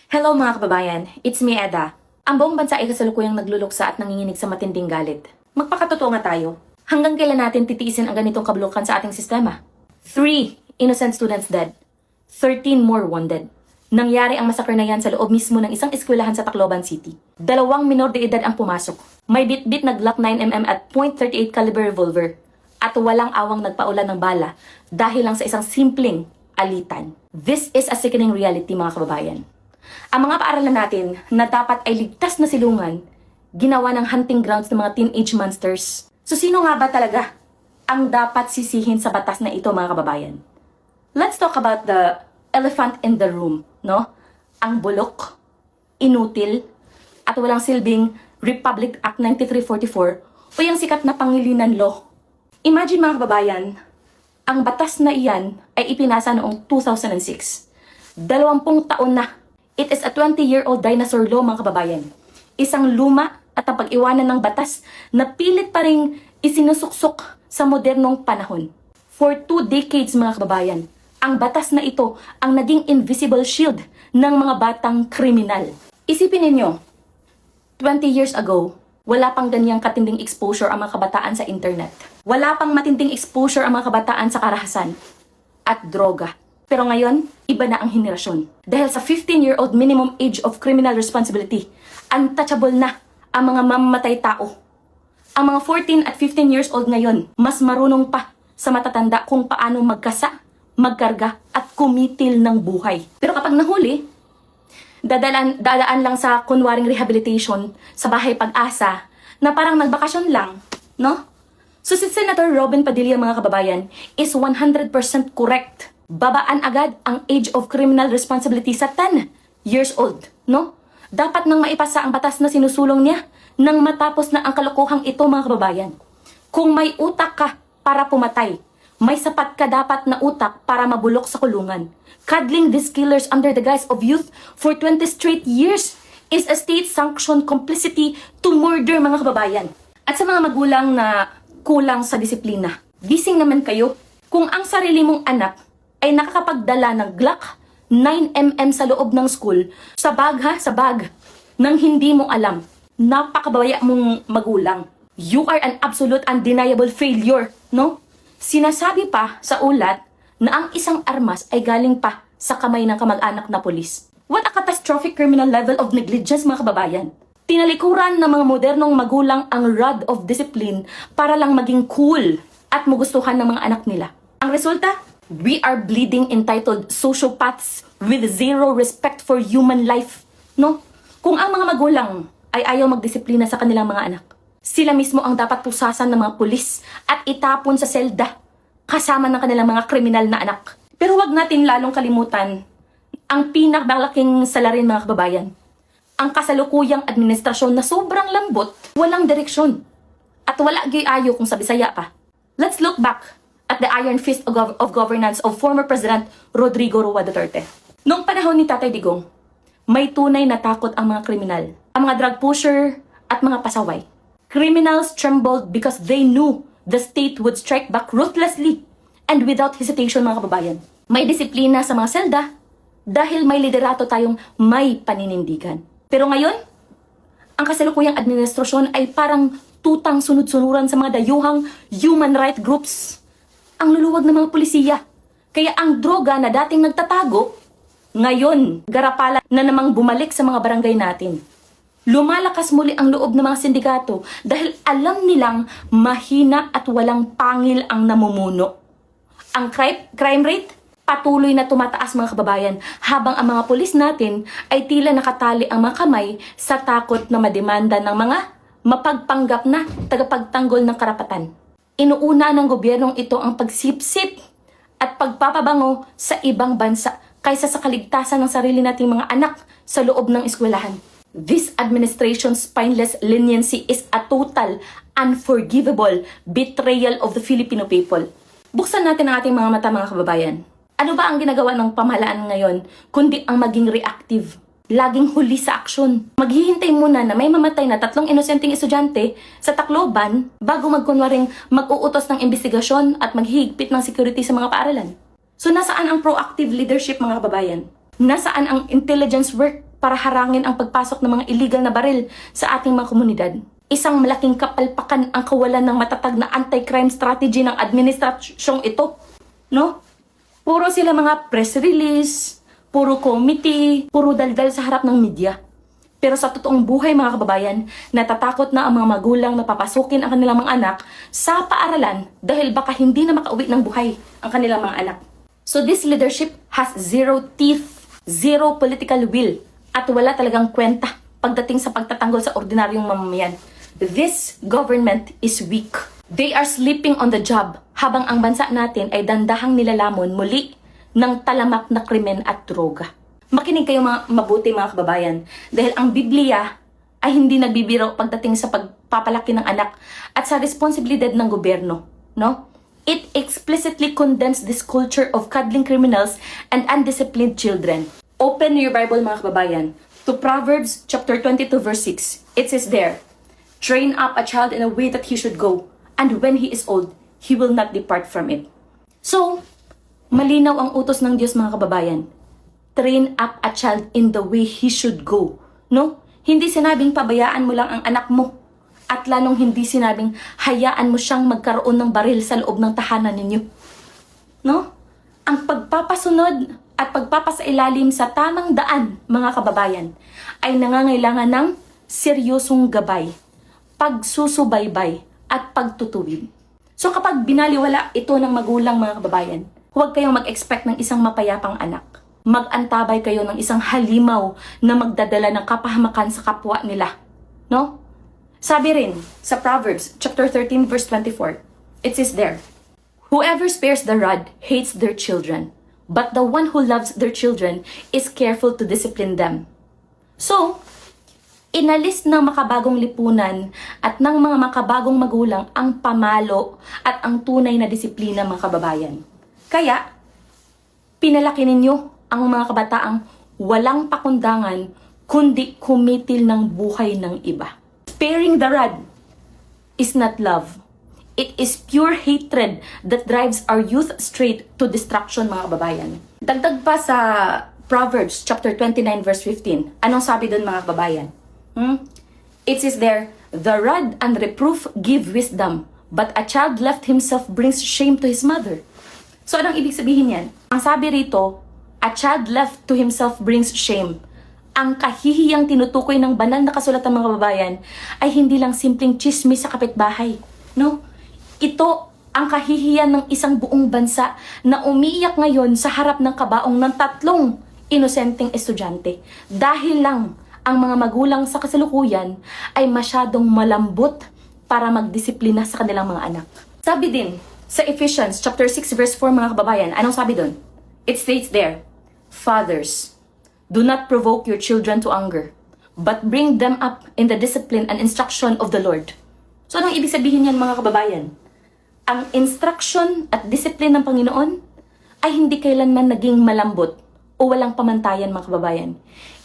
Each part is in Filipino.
Hello mga kababayan, it's me Eda. Ang buong bansa ay kasalukuyang nagluluksa at nanginginig sa matinding galit. Magpakatotoo nga tayo, hanggang kailan natin titiisin ang ganitong kabulukan sa ating sistema? 3 innocent students dead, 13 more wounded. Nangyari ang masakre na yan sa loob mismo ng isang eskwelahan sa Tacloban City. 2 minor de edad ang pumasok. May bit-bit na Glock 9mm at .38 caliber revolver. At walang awang nagpaulan ng bala dahil lang sa isang simpleng alitan. This is a sickening reality mga kababayan. Ang mga paaralan natin na dapat ay ligtas na silungan, ginawa ng hunting grounds ng mga teenage monsters. So sino nga ba talaga ang dapat sisihin sa batas na ito mga kababayan? Let's talk about the elephant in the room, no? Ang bulok, inutil, at walang silbing Republic Act 9344 o yung sikat na Pangilinan Law. Imagine mga kababayan, ang batas na iyan ay ipinasa noong 2006. 20 taon na. It is a 20-year-old dinosaur law mga kababayan. Isang luma at ang pag-iwanan ng batas na pilit pa ring isinusuksok sa modernong panahon. For 2 decades mga kababayan, ang batas na ito ang naging invisible shield ng mga batang kriminal. Isipin ninyo, 20 years ago, wala pang ganyang katinding exposure ang mga kabataan sa internet. Wala pang matinding exposure ang mga kabataan sa karahasan at droga. Pero ngayon, iba na ang henerasyon. Dahil sa 15-year-old minimum age of criminal responsibility, untouchable na ang mga mamamatay tao. Ang mga 14 at 15 years old ngayon, mas marunong pa sa matatanda kung paano magkasa, magkarga, at kumitil ng buhay. Pero kapag nahuli, dadaan lang sa kunwaring rehabilitation sa bahay pag-asa na parang nagbakasyon lang, no? So si Senator Robin Padilla mga kababayan is 100% correct. Babaan agad ang age of criminal responsibility sa 10 years old, no? Dapat nang maipasa ang batas na sinusulong niya nang matapos na ang kalokohang ito mga kababayan. Kung may utak ka para pumatay, may sapat ka dapat na utak para mabulok sa kulungan. Cuddling these killers under the guise of youth for 20 straight years is a state-sanctioned complicity to murder mga kababayan. At sa mga magulang na kulang sa disiplina, gising naman kayo kung ang sarili mong anak ay nakakapagdala ng Glock 9mm sa loob ng school, sa bag nang hindi mo alam. Napakabaya mong magulang. You are an absolute undeniable failure, no? Sinasabi pa sa ulat na ang isang armas ay galing pa sa kamay ng kamag-anak na pulis. What a catastrophic criminal level of negligence mga kababayan. Tinalikuran ng mga modernong magulang ang rod of discipline para lang maging cool at magustuhan ng mga anak nila. Ang resulta? We are bleeding entitled sociopaths with zero respect for human life, no? Kung ang mga magulang ay ayaw magdisiplina sa kanilang mga anak, sila mismo ang dapat pusasan ng mga pulis at itapon sa selda kasama ng kanilang mga kriminal na anak. Pero wag natin lalong kalimutan ang pinakamalaking salarin mga kababayan. Ang kasalukuyang administrasyon na sobrang lambot, walang direksyon, at wala giayo kung sa Bisaya pa. Let's look back at the iron fist of governance of former President Rodrigo Roa Duterte. Noong panahon ni Tatay Digong, may tunay na takot ang mga kriminal, ang mga drug pusher at mga pasaway. Criminals trembled because they knew the state would strike back ruthlessly and without hesitation mga kababayan. May disiplina sa mga selda dahil may liderato tayong may paninindigan. Pero ngayon, ang kasalukuyang administrasyon ay parang tutang sunod-sunuran sa mga dayuhang human rights groups. Ang luluwag ng mga pulisiya. Kaya ang droga na dating nagtatago, ngayon, garapala na namang bumalik sa mga barangay natin. Lumalakas muli ang loob ng mga sindikato dahil alam nilang mahina at walang pangil ang namumuno. Ang crime rate, patuloy na tumataas mga kababayan habang ang mga pulis natin ay tila nakatali ang mga kamay sa takot na mademanda ng mga mapagpanggap na tagapagtanggol ng karapatan. Inuuna ng gobyernong ito ang pagsipsip at pagpapabango sa ibang bansa kaysa sa kaligtasan ng sarili nating mga anak sa loob ng eskwelahan. This administration's spineless leniency is a total, unforgivable betrayal of the Filipino people. Buksan natin ang ating mga mata mga kababayan. Ano ba ang ginagawa ng pamahalaan ngayon kundi ang maging reactive? Laging huli sa aksyon. Maghihintay muna na may mamatay na 3 inosenteng estudyante sa Tacloban bago magkunwaring mag-uutos ng investigasyon at maghihigpit ng security sa mga paaralan. So nasaan ang proactive leadership mga kababayan? Nasaan ang intelligence work para harangin ang pagpasok ng mga illegal na baril sa ating mga komunidad. Isang malaking kapalpakan ang kawalan ng matatag na anti-crime strategy ng administrasyong ito. No? Puro sila mga press release, puro committee, puro daldal sa harap ng media. Pero sa totoong buhay mga kababayan, natatakot na ang mga magulang na papasukin ang kanilang mga anak sa paaralan dahil baka hindi na makauwi ng buhay ang kanilang mga anak. So this leadership has zero teeth, zero political will, at wala talagang kwenta pagdating sa pagtatanggol sa ordinaryong mamamayan. This government is weak. They are sleeping on the job habang ang bansa natin ay dandahang nilalamon muli ng talamak na krimen at droga. Makinig kayo mabuti mga kababayan dahil ang Biblia ay hindi nagbibiro pagdating sa pagpapalaki ng anak at sa responsibilidad ng gobyerno, no? It explicitly condemns this culture of cuddling criminals and undisciplined children. Open your Bible mga kababayan to Proverbs chapter 22 verse 6. It says there, "Train up a child in a way that he should go, and when he is old, he will not depart from it." So, malinaw ang utos ng Diyos mga kababayan. Train up a child in the way he should go. No? Hindi sinabing pabayaan mo lang ang anak mo. At lalong hindi sinabing hayaan mo siyang magkaroon ng baril sa loob ng tahanan ninyo. No? Ang pagpapasunod at pagpapasailalim sa tamang daan, mga kababayan, ay nangangailangan ng seryosong gabay, pagsusubaybay, at pagtutuwid. So kapag binaliwala ito ng magulang mga kababayan, huwag kayong mag-expect ng isang mapayapang anak. Mag-antabay kayo ng isang halimaw na magdadala ng kapahamakan sa kapwa nila. No? Sabi rin sa Proverbs chapter 13 verse 24, it says there, "Whoever spares the rod hates their children, but the one who loves their children is careful to discipline them." So, inalis ng makabagong lipunan at ng mga makabagong magulang ang pamalo at ang tunay na disiplina mga kababayan. Kaya, pinalaki ninyo ang mga kabataang walang pakundangan kundi kumitil ng buhay ng iba. Sparing the rod is not love. It is pure hatred that drives our youth straight to destruction mga kababayan. Dagdag pa sa Proverbs chapter 29 verse 15. Anong sabi doon mga kababayan? It says there, "The rod and reproof give wisdom, but a child left himself brings shame to his mother." So anong ibig sabihin yan? Ang sabi rito, a child left to himself brings shame. Ang kahihiyang tinutukoy ng banal na kasulatan mga kababayan ay hindi lang simpleng chismis sa kapitbahay. No? Ito ang kahihiyan ng isang buong bansa na umiiyak ngayon sa harap ng kabaong ng 3 inosenteng estudyante. Dahil lang ang mga magulang sa kasalukuyan ay masyadong malambot para magdisiplina sa kanilang mga anak. Sabi din sa Ephesians chapter 6 verse 4 mga kababayan, anong sabi doon? It states there, "Fathers, do not provoke your children to anger, but bring them up in the discipline and instruction of the Lord." So anong ibig sabihin yan mga kababayan? Ang instruction at discipline ng Panginoon ay hindi kailanman naging malambot o walang pamantayan mga kababayan.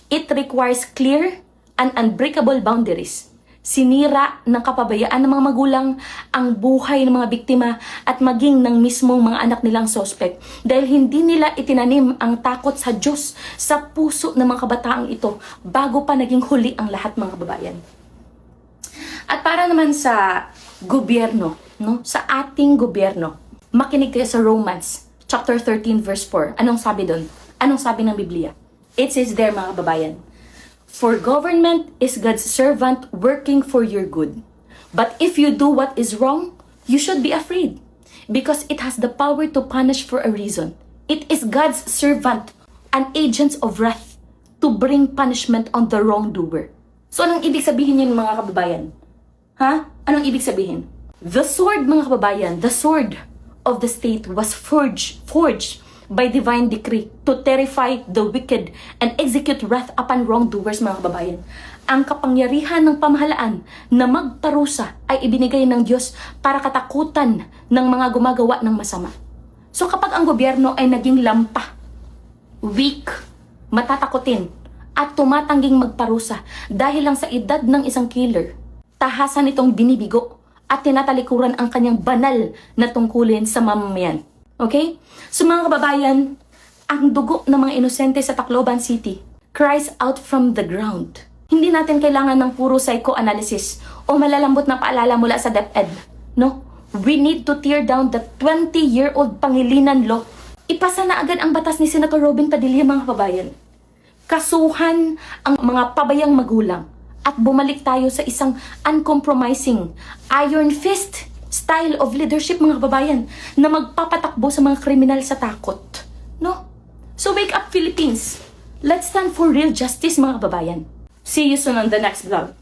It requires clear and unbreakable boundaries. Sinira ng kapabayaan ng mga magulang ang buhay ng mga biktima at maging ng mismong mga anak nilang suspect dahil hindi nila itinanim ang takot sa Diyos sa puso ng mga kabataang ito bago pa naging huli ang lahat mga kababayan. At para naman sa gobyerno, no? Sa ating gobyerno, makinig kayo sa Romans chapter 13 verse 4. Anong sabi doon? Anong sabi ng Biblia? It says there mga kababayan, "For government is God's servant working for your good. But if you do what is wrong, you should be afraid, because it has the power to punish for a reason. It is God's servant, an agent of wrath, to bring punishment on the wrongdoer." So anong ibig sabihin niyan mga kababayan? Ha? Anong ibig sabihin? The sword mga kababayan, the sword of the state was forged by divine decree to terrify the wicked and execute wrath upon wrongdoers mga kababayan. Ang kapangyarihan ng pamahalaan na magparusa ay ibinigay ng Diyos para katakutan ng mga gumagawa ng masama. So kapag ang gobyerno ay naging lampa, weak, matatakutin, at tumatangging magparusa dahil lang sa edad ng isang killer, tahasan itong binibigo at tinatalikuran ang kanyang banal na tungkulin sa mamamayan. Okay? So mga kababayan, ang dugo ng mga inosente sa Tacloban City cries out from the ground. Hindi natin kailangan ng puro psychoanalysis o malalambot na paalala mula sa DepEd. No? We need to tear down the 20-year-old Pangilinan Law. Ipasa na agad ang batas ni Senator Robin Padilla, mga kababayan. Kasuhan ang mga pabayang magulang at bumalik tayo sa isang uncompromising, iron fist style of leadership, mga kababayan, na magpapatakbo sa mga kriminal sa takot. No? So wake up, Philippines! Let's stand for real justice, mga kababayan. See you soon on the next vlog.